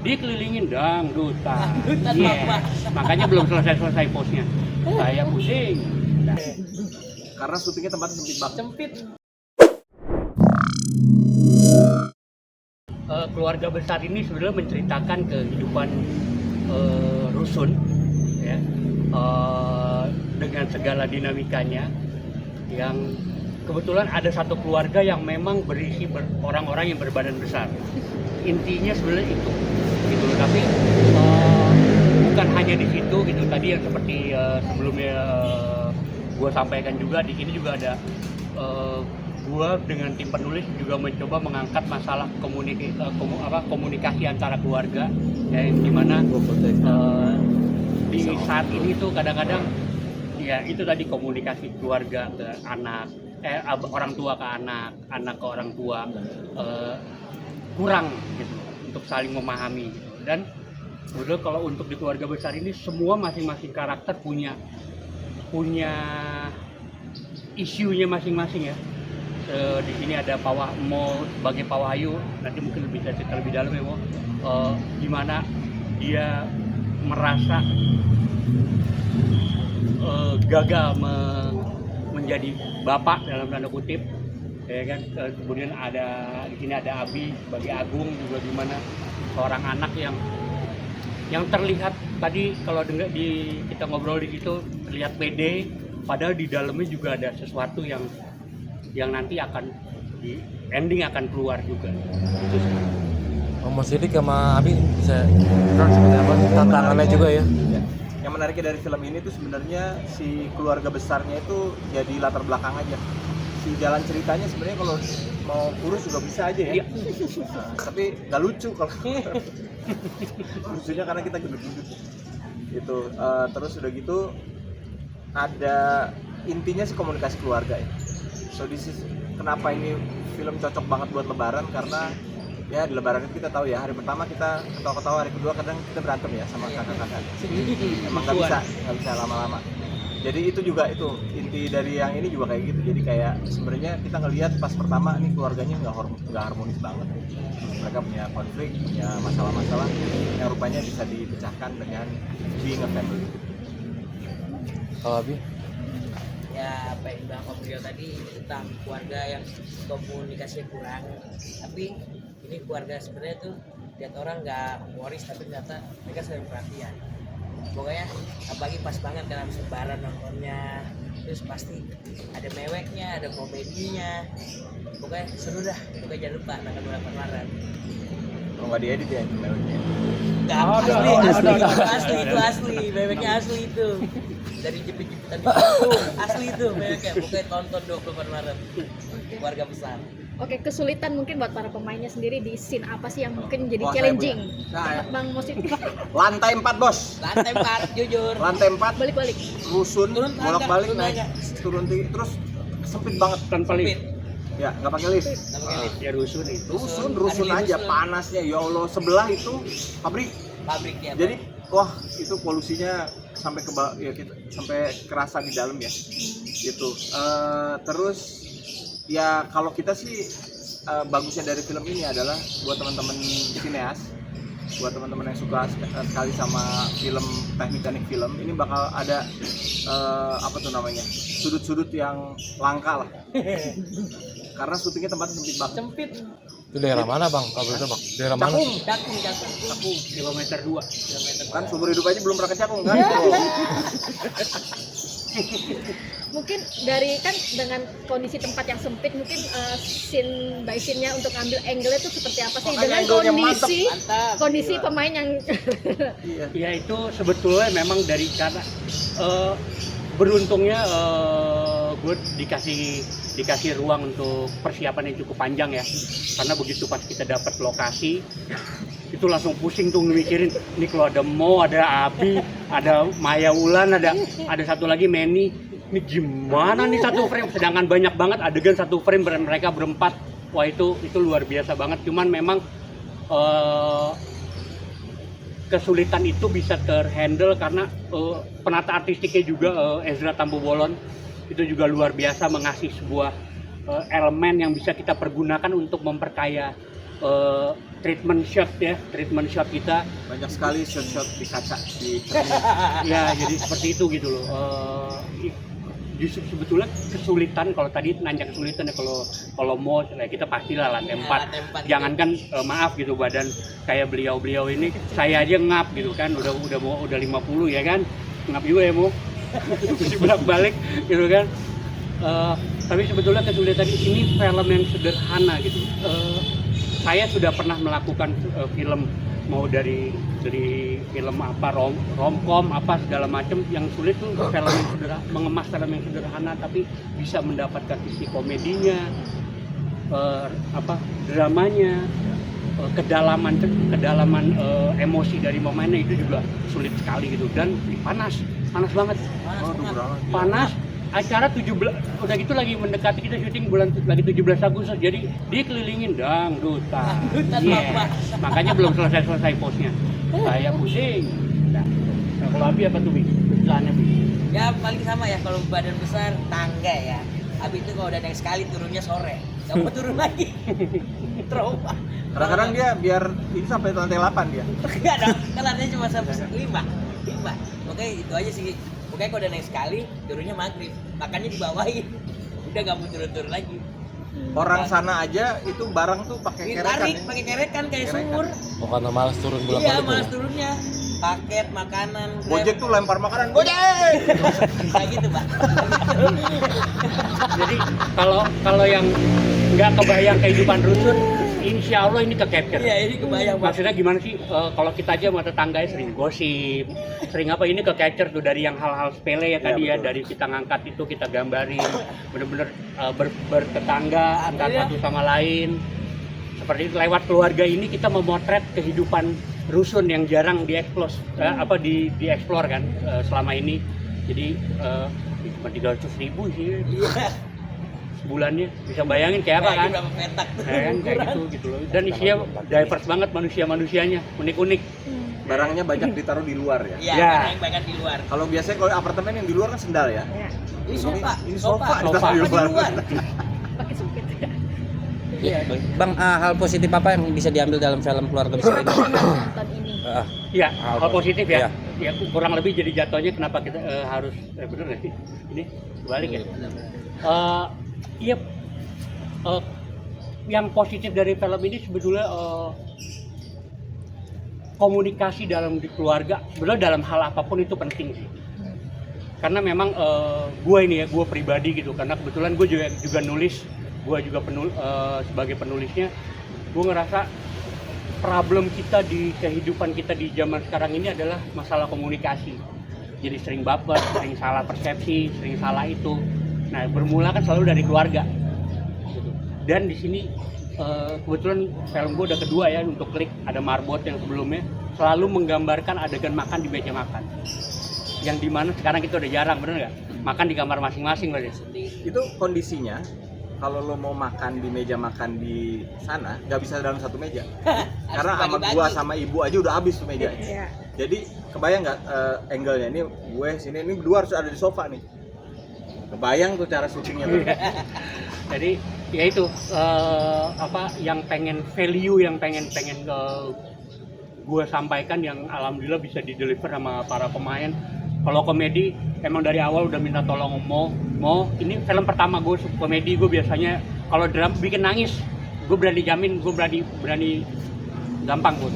dikelilingin dangdutan. Dangdutan, Bapak. Makanya belum selesai posnya. Saya pusing. Karena syutingnya tempatnya sempit banget. Sempit. Keluarga besar ini sebenarnya menceritakan kehidupan rusun, ya, dengan segala dinamikanya. Yang kebetulan ada satu keluarga yang memang berisi orang-orang yang berbadan besar. Intinya sebenarnya itu, gitu. Tapi bukan hanya di situ, gitu. Tadi yang seperti sebelumnya gue sampaikan juga, di sini juga ada gue dengan tim penulis juga mencoba mengangkat masalah komunikasi antara keluarga, ya, yang dimana di saat ini tuh kadang-kadang ya itu tadi komunikasi keluarga ke anak, orang tua ke anak, anak ke orang tua kurang gitu untuk saling memahami gitu. Dan sebetulnya kalau untuk di keluarga besar ini semua masing-masing karakter punya isunya masing-masing ya. Di sini ada Mo sebagai Pak Wahyu, nanti mungkin bisa cerita lebih dalam ya Mo, gimana dia merasa gagal menjadi bapak dalam tanda kutip, ya kan. Kemudian di sini ada Abi sebagai Agung juga, gimana seorang anak yang terlihat tadi kalau kita ngobrol di situ terlihat pede, padahal di dalamnya juga ada sesuatu yang nanti akan di ending akan keluar juga. Itu sih. Mas Sidik sama Abi bisa seperti apa tantangannya juga ya? Yang menariknya dari film ini tuh sebenarnya si keluarga besarnya itu jadi latar belakang aja. Si jalan ceritanya sebenarnya kalau mau kurus juga bisa aja ya. Nah, tapi nggak lucu kalau lucunya karena kita gendut-gendut. Itu terus udah gitu ada intinya sih komunikasi keluarga ya. So this is kenapa ini film cocok banget buat Lebaran, karena ya di Lebaran itu kita tahu ya, hari pertama kita ketawa-ketawa, hari kedua kadang kita berantem ya sama kakak-kakak. Emang nggak bisa lama-lama. Jadi itu juga itu inti dari yang ini juga kayak gitu. Jadi kayak sebenarnya kita ngelihat pas pertama ini keluarganya nggak harmonis banget. Mereka punya konflik, punya masalah-masalah yang rupanya bisa dipecahkan dengan being a family. Kalau Abi? Ya apa yang bilang Om Rio tadi tentang keluarga yang komunikasinya kurang, tapi ini keluarga sebenarnya tuh lihat orang nggak humoris tapi ternyata mereka saling perhatian. Pokoknya apalagi pas banget kan habis Lebaran nontonnya, terus pasti ada meweknya, ada komedinya, pokoknya seru dah. Pokoknya jangan lupa tanggal 8 Maret. Kalau nggak diedit ya meweknya. Asli itu asli, meweknya asli itu. Dari jepit-jepitan di kampung, asli itu meweknya. Pokoknya tonton 28 Maret. Keluarga besar. Oke, kesulitan mungkin buat para pemainnya sendiri di scene apa sih yang mungkin jadi Wah, challenging? saya Bang Mosin. Lantai 4 bos. Lantai 4 jujur. Lantai 4 Balik-balik. rusun, Turun bolak-balik turun naik, aja. turun tinggi, terus sempit banget. Tanpa lift. Ya nggak pakai lift. Nggak pakai lift. Ya rusun itu. Rusun Ada aja rusun. panasnya, ya Allah. Sebelah itu pabrik. Pabriknya. Jadi wah itu polusinya sampai sampai kerasa di dalam ya. Gitu. Terus ya kalau kita sih bagusnya dari film ini adalah buat teman-teman sineas, buat teman-teman yang suka sekali sama film teknik film, ini bakal ada apa tuh namanya, sudut-sudut yang langka lah. Karena syutingnya tempatnya sempit banget. Sempit. Itu daerah mana Bang? Kalau boleh tahu Bang? Daerah mana? Cakung. Kilometer 2. Kan seumur hidup aja belum pernah ke Cakung kan? Mungkin dari kan dengan kondisi tempat yang sempit, mungkin scene by scene-nya untuk ambil angle itu seperti apa sih? Makanya Dengan angle-nya Mantap. kondisi Gila. pemain yang Iya. Ya itu sebetulnya memang dari karena beruntungnya gue dikasih ruang untuk persiapan yang cukup panjang ya, karena begitu pas kita dapat lokasi itu langsung pusing tuh mikirin ini kalau ada Mo, ada Abi, ada Maya Wulan, ada satu lagi Meni, ini gimana nih satu frame, sedangkan banyak banget adegan satu frame mereka berempat. Wah itu luar biasa banget. Cuman memang kesulitan itu bisa terhandle karena penata artistiknya juga Ezra Tambu Bolon itu juga luar biasa, mengasih sebuah elemen yang bisa kita pergunakan untuk memperkaya treatment shot kita banyak sekali shot-shot di kaca di ya jadi seperti itu gitu loh. Justru sebetulnya kesulitan, kalau tadi nanya kesulitan ya, kalau mau ya kita pastilah lantai 4. Jangankan maaf gitu, badan kayak beliau ini saya aja ngap gitu kan, udah 50 ya kan, ngap juga ya mau mesti bolak-balik gitu kan. Tapi sebetulnya kesulitan ini film yang sederhana gitu. Saya sudah pernah melakukan film, mau dari film apa romcom apa segala macam, yang sulit tuh film yang sederhana, mengemas film yang sederhana tapi bisa mendapatkan sisi komedinya, dramanya, kedalaman emosi dari pemainnya itu juga sulit sekali gitu. Dan panas banget, panas. Acara 17 udah gitu lagi mendekati, kita syuting lagi 17 Agustus, jadi dikelilingin dangdutan. Yes. Makanya belum selesai posnya. Saya pusing. Nah, kalau Abi apa tuh, Bi? Kesulitannya, Bi? Ya paling sama ya, kalau badan besar tangga ya. Abi itu kalau udah naik sekali turunnya sore, nggak mau turun lagi. Trauma. Kadang-kadang dia biar ini sampai lantai 8 dia. Enggak dong, kan lantainya cuma sampai 5. Oke, itu aja sih. Pokoknya kalau udah naik sekali, turunnya maghrib, makannya dibawain, udah nggak mau turun lagi. Orang sana aja itu barang tuh pakai kerekan. Tarik, Ya? pakai kerekan kayak sumur. Oh, karena malas turun bolak-balik. Iya, tuh. malas turunnya. Paket makanan. Gojek tuh lempar makanan, Gojek! Kayak gitu, Pak. Jadi kalau yang nggak kebayang kehidupan rusun, insya Allah ini ke capture. Iya, ini kebayang, Pak. Maksudnya gimana sih, kalau kita aja sama tetangganya sering gosip, sering apa, ini ke capture tuh dari yang hal-hal sepele ya tadi ya, betul. dari kita ngangkat itu, kita gambarin bener-bener bertetangga antar satu sama lain. Seperti itu, lewat keluarga ini kita memotret kehidupan rusun yang jarang dieksplor kan selama ini. Jadi cuma 300.000 sih sebulannya, bisa bayangin kayak apa kan? Berapa petak tuh? Ya kan kayak gitu loh. Dan isinya diverse banget manusianya, unik-unik. Barangnya banyak ditaruh di luar ya. Iya, Ya. karena yang banyak di luar. Kalau biasanya kalau apartemen yang di luar kan sendal ya. Ini sofa, Ini sofa Sofa. ditaruh di Sofa di luar. luar. Pakai sempit. Bang, hal positif apa yang bisa diambil dalam film Keluarga Besar ini? Nonton ini. Iya, hal positif ya. Iya. Ya kurang lebih jadi jatuhnya kenapa kita harus bener nggak sih? Ini balik ya. Iya, yang positif dari film ini sebetulnya komunikasi dalam keluarga, sebenarnya dalam hal apapun itu penting sih. Karena memang gue pribadi gitu, karena kebetulan gue juga nulis, gue juga sebagai penulisnya, gue ngerasa problem kita di kehidupan kita di zaman sekarang ini adalah masalah komunikasi. Jadi sering baper, sering salah persepsi, sering salah itu. Nah, bermula kan selalu dari keluarga. Gitu. Dan di sini kebetulan film gue udah kedua ya untuk Klik, ada Marbot yang sebelumnya selalu menggambarkan adegan makan di meja makan. Yang dimana sekarang kita udah jarang, bener nggak? Makan di kamar masing-masing berarti. Itu kondisinya kalau lo mau makan di meja makan di sana nggak bisa dalam satu meja. Karena sama gua sama ibu aja udah habis tuh mejanya. Iya. Jadi kebayang nggak angle-nya, ini gue sini, ini berdua harus ada di sofa nih. Kebayang tuh cara syutingnya tuh. Jadi ya itu yang value yang pengen gue sampaikan, yang alhamdulillah bisa dideliver sama para pemain. Kalau komedi emang dari awal udah minta tolong mau ini film pertama gue komedi. Gue biasanya kalau drama bikin nangis, gue berani jamin, gue berani gampang gue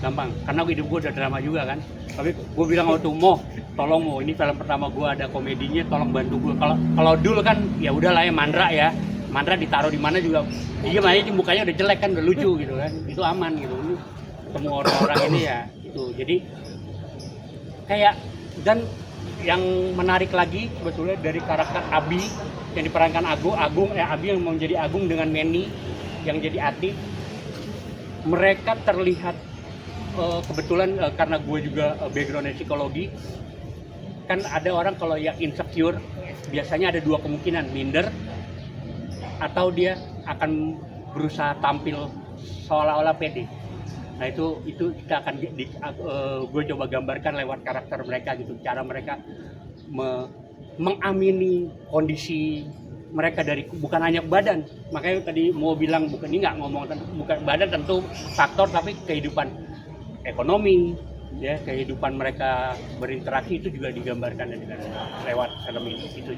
gampang, karena hidup gue udah drama juga kan. Tapi gue bilang waktu tolong ini film pertama gue ada komedinya, tolong bantu gue. Kalau dulu kan ya udahlah ya, Mandra ditaruh di mana juga dia mainnya mukanya udah jelek kan, udah lucu gitu kan, itu aman gitu. Ini ketemu orang-orang ini ya itu. Jadi kayak, dan yang menarik lagi sebetulnya dari karakter Abi yang diperankan Abi yang mau jadi Agung dengan Manny yang jadi Ati, mereka terlihat kebetulan karena gue juga backgroundnya psikologi, kan ada orang kalau yang insecure biasanya ada dua kemungkinan, minder atau dia akan berusaha tampil seolah-olah pede. Nah itu kita akan gue coba gambarkan lewat karakter mereka gitu, cara mereka mengamini kondisi mereka dari bukan hanya badan, makanya tadi mau bilang bukan ini nggak ngomong bukan badan tentu faktor, tapi kehidupan ekonomi, ya kehidupan mereka berinteraksi itu juga digambarkan dengan lewat film ini itu.